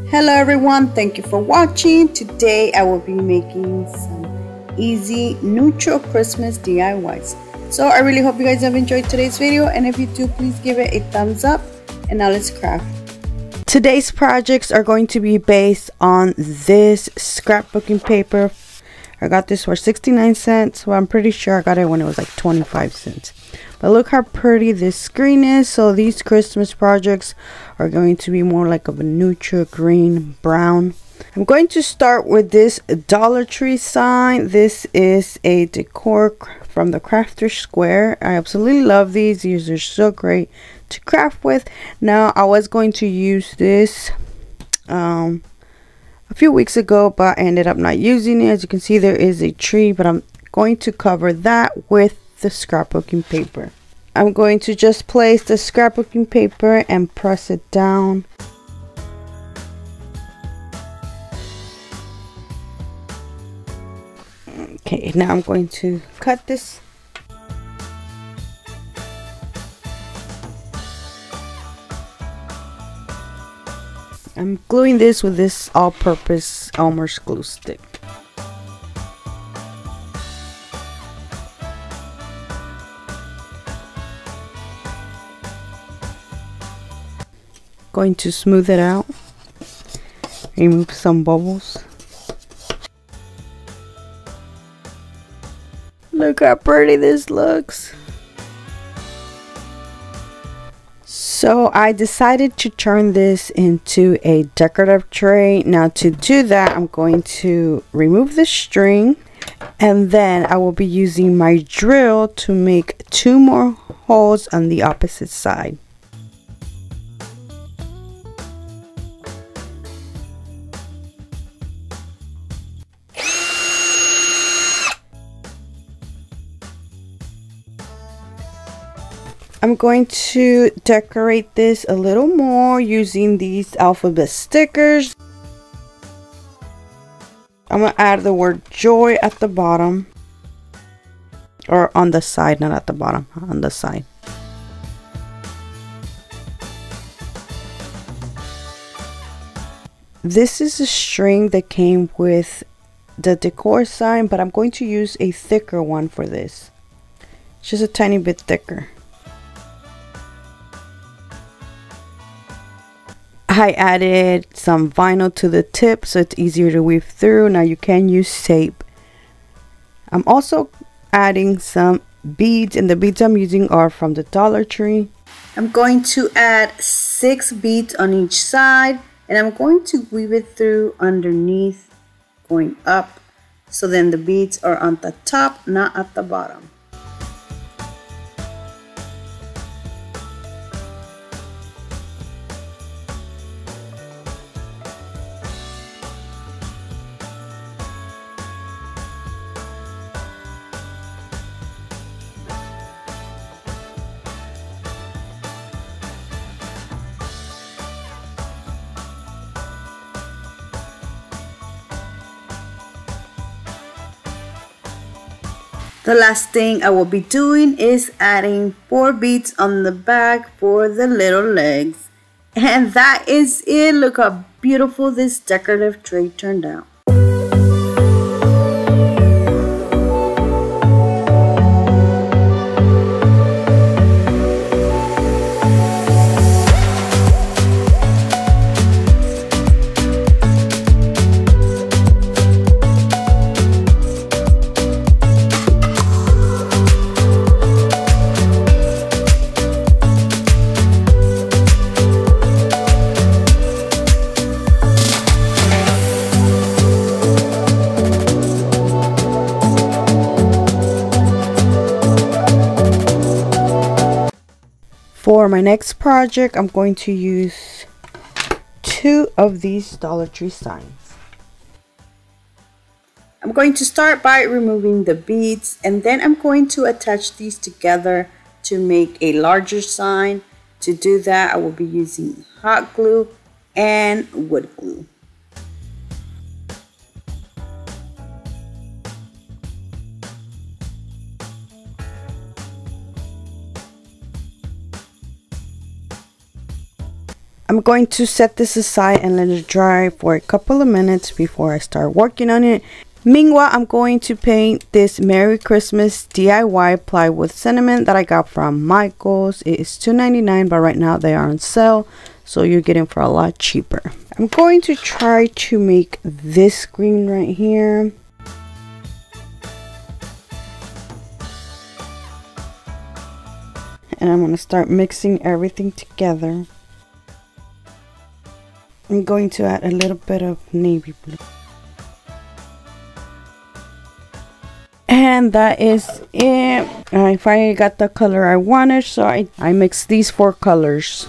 Hello everyone, thank you for watching. Today I will be making some easy neutral Christmas DIYs. So I really hope you guys have enjoyed today's video, and if you do, please give it a thumbs up. And now let's craft. Today's projects are going to be based on this scrapbooking paper. I got this for 69 cents, so I'm pretty sure I got it when it was like 25 cents. But look how pretty this screen is. So these Christmas projects are going to be more like of a neutral green brown. I'm going to start with this Dollar Tree sign. This is a decor from the Crafter Square. I absolutely love these. These are so great to craft with. Now I was going to use this a few weeks ago, but I ended up not using it. As you can see, there is a tree, but I'm going to cover that with the scrapbooking paper. I'm going to just place the scrapbooking paper and press it down. Okay, now I'm going to cut this. I'm gluing this with this all-purpose Elmer's glue stick. Going to smooth it out, remove some bubbles. Look how pretty this looks. So I decided to turn this into a decorative tray. Now to do that, I'm going to remove the string, and then I will be using my drill to make 2 more holes on the opposite side. I'm going to decorate this a little more using these alphabet stickers. I'm going to add the word joy at the bottom, or on the side, not at the bottom, on the side. This is a string that came with the decor sign, but I'm going to use a thicker one for this. It's just a tiny bit thicker. I added some vinyl to the tip so it's easier to weave through. Now you can use tape. I'm also adding some beads, and the beads I'm using are from the Dollar Tree. I'm going to add 6 beads on each side, and I'm going to weave it through underneath, going up, so then the beads are on the top, not at the bottom. The last thing I will be doing is adding 4 beads on the back for the little legs. And that is it. Look how beautiful this decorative tray turned out. For my next project, I'm going to use 2 of these Dollar Tree signs. I'm going to start by removing the beads, and then I'm going to attach these together to make a larger sign. To do that, I will be using hot glue and wood glue. I'm going to set this aside and let it dry for a couple of minutes before I start working on it. Meanwhile, I'm going to paint this Merry Christmas DIY plywood sentiment that I got from Michaels. It is $2.99, but right now they are on sale, so you're getting for a lot cheaper. I'm going to try to make this green right here. And I'm going to start mixing everything together. I'm going to add a little bit of navy blue. And that is it. I finally got the color I wanted, so I mixed these 4 colors.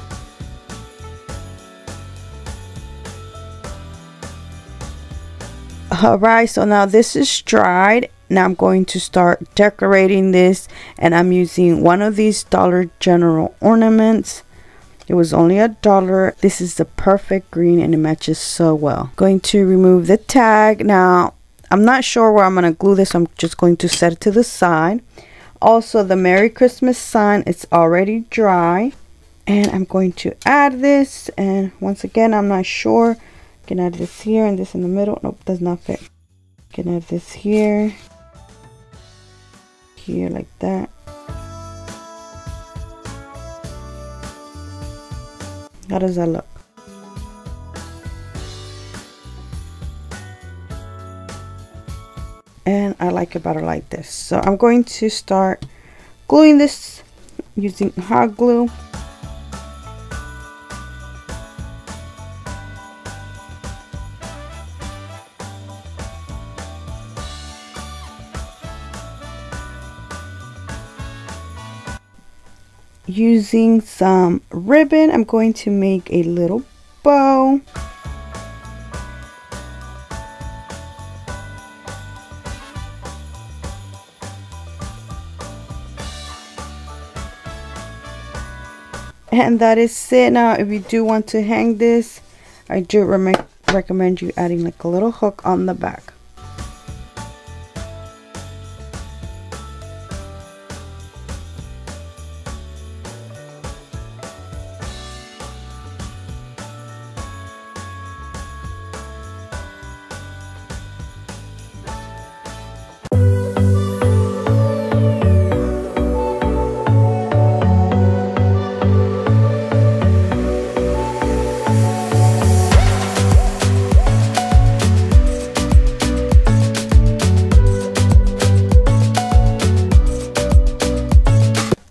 Alright, so now this is dried. Now I'm going to start decorating this, and I'm using one of these Dollar General ornaments. It was only $1. This is the perfect green and it matches so well. Going to remove the tag. Now I'm not sure where I'm going to glue this. I'm just going to set it to the side. Also, the Merry Christmas sign, it's already dry. And I'm going to add this. And once again, I'm not sure. I can add this here and this in the middle. Nope, does not fit. I can add this here. Here like that. How does that look? And I like it better like this. So I'm going to start gluing this using hot glue. Using some ribbon, I'm going to make a little bow. And that is it. Now if you do want to hang this, I do recommend you adding like a little hook on the back.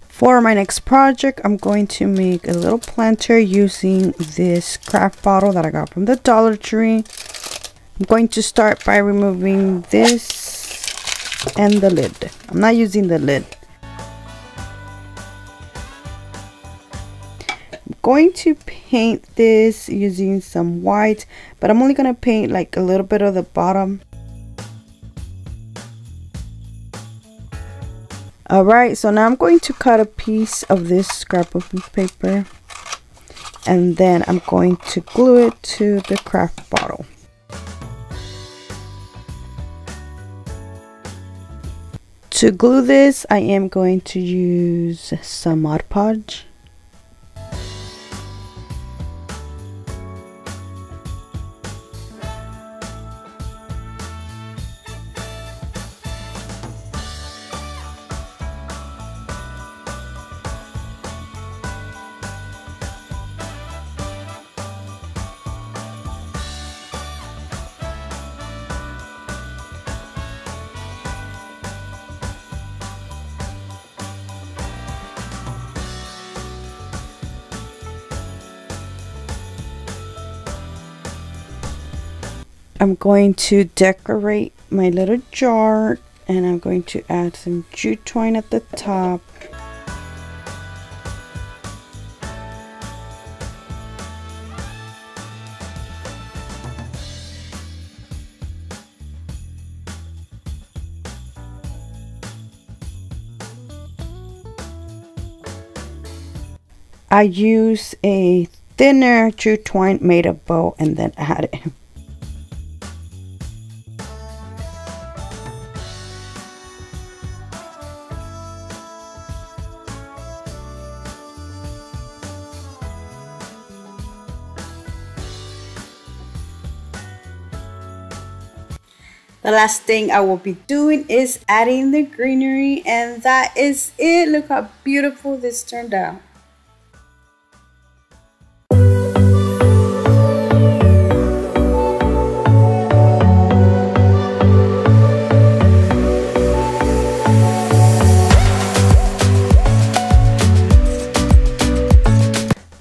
For my next project, I'm going to make a little planter using this craft bottle that I got from the Dollar Tree. I'm going to start by removing this and the lid. I'm not using the lid. I'm going to paint this using some white, but I'm only going to paint like a little bit of the bottom. Alright, so now I'm going to cut a piece of this scrap of paper, and then I'm going to glue it to the craft bottle. To glue this, I am going to use some Mod Podge. I'm going to decorate my little jar, and I'm going to add some jute twine at the top. I use a thinner jute twine, made a bow, and then add it. The last thing I will be doing is adding the greenery, and that is it. Look how beautiful this turned out.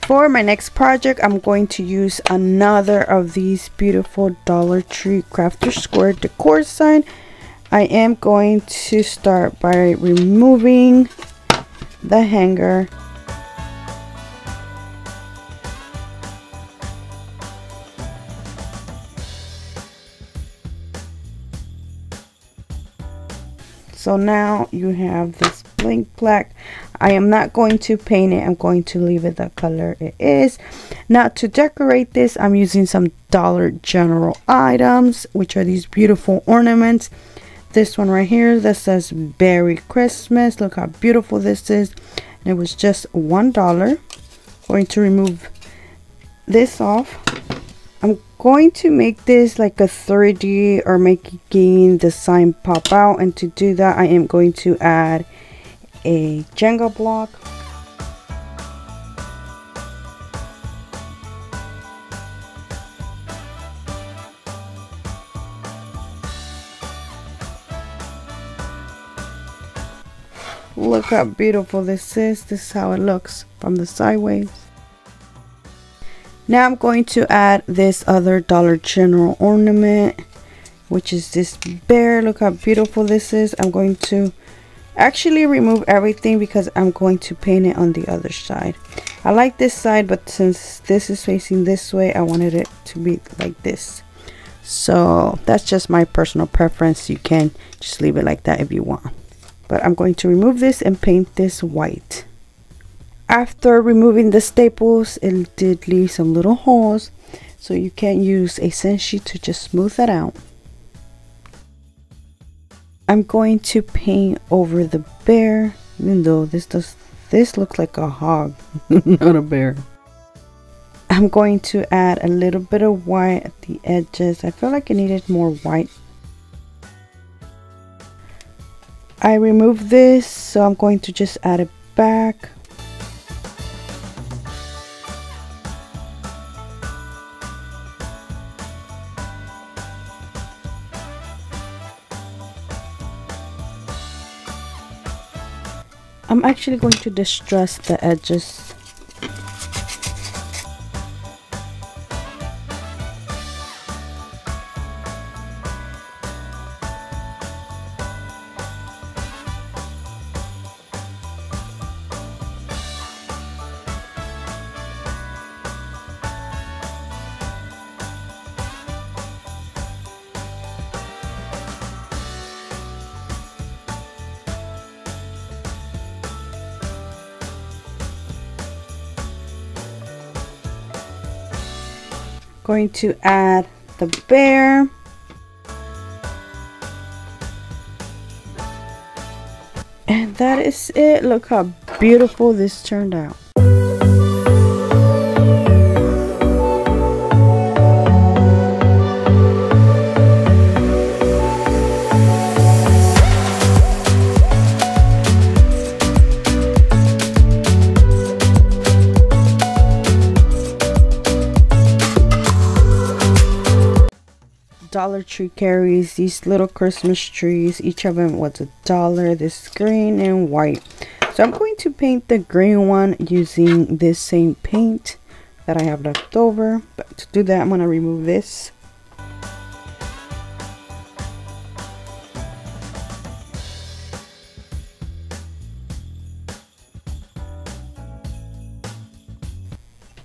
For my next project, I'm going to use another of these beautiful Dollar Tree Crafter Square decor sign. I am going to start by removing the hanger. So now you have this blank plaque. I am not going to paint it. I'm going to leave it the color it is. Now to decorate this, I'm using some Dollar General items, which are these beautiful ornaments. This one right here that says Merry Christmas. Look how beautiful this is. And it was just $1. Going to remove this off. I'm going to make this like a 3D or making the sign pop out, and to do that I am going to add a Jenga block. Look how beautiful this is. This is how it looks from the sideways. Now I'm going to add this other Dollar General ornament, which is this bear. Look how beautiful this is. I'm going to actually remove everything because I'm going to paint it on the other side. I like this side, but since this is facing this way, I wanted it to be like this. So that's just my personal preference. You can just leave it like that if you want. But I'm going to remove this and paint this white. After removing the staples, it did leave some little holes, so you can use a sand sheet to just smooth that out. I'm going to paint over the bear, even though this looks like a hog, not a bear. I'm going to add a little bit of white at the edges. I feel like I needed more white. I removed this, so I'm going to just add it back. I'm actually going to distress the edges. Going to add the bear. And that is it. Look how beautiful this turned out. Dollar Tree carries these little Christmas trees. Each of them was $1. This green and white. So I'm going to paint the green one using this same paint that I have left over. But to do that, I'm going to remove this.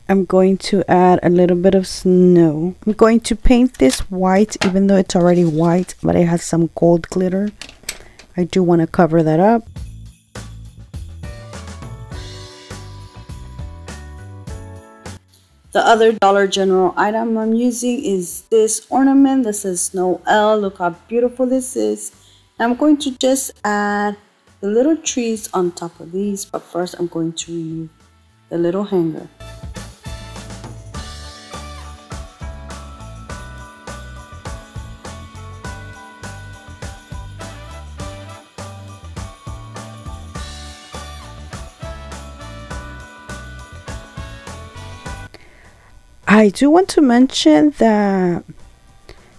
I'm going to add a little bit of snow. I'm going to paint this white, even though it's already white, but it has some gold glitter. I do want to cover that up. The other Dollar General item I'm using is this ornament that says Noel. Look how beautiful this is. I'm going to just add the little trees on top of these, but first I'm going to remove the little hanger. I do want to mention that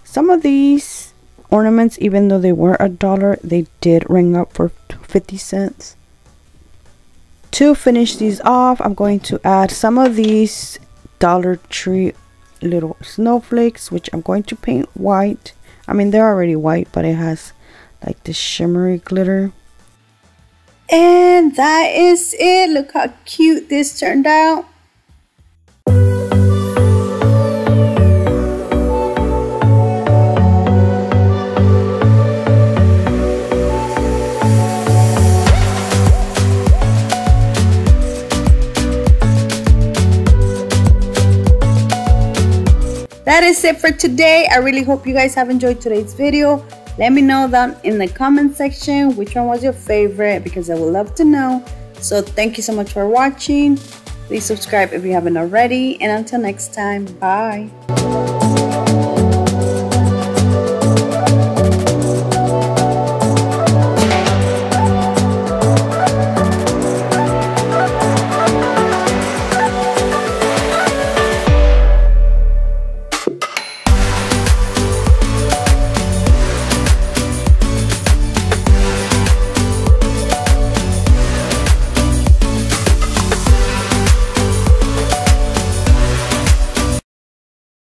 some of these ornaments, even though they were $1, they did ring up for 50 cents. To finish these off, I'm going to add some of these Dollar Tree little snowflakes, which I'm going to paint white. I mean, they're already white, but it has like this shimmery glitter. And that is it. Look how cute this turned out. That is it for today. I really hope you guys have enjoyed today's video. Let me know down in the comment section which one was your favorite, because I would love to know. So thank you so much for watching. Please subscribe if you haven't already. And until next time, bye.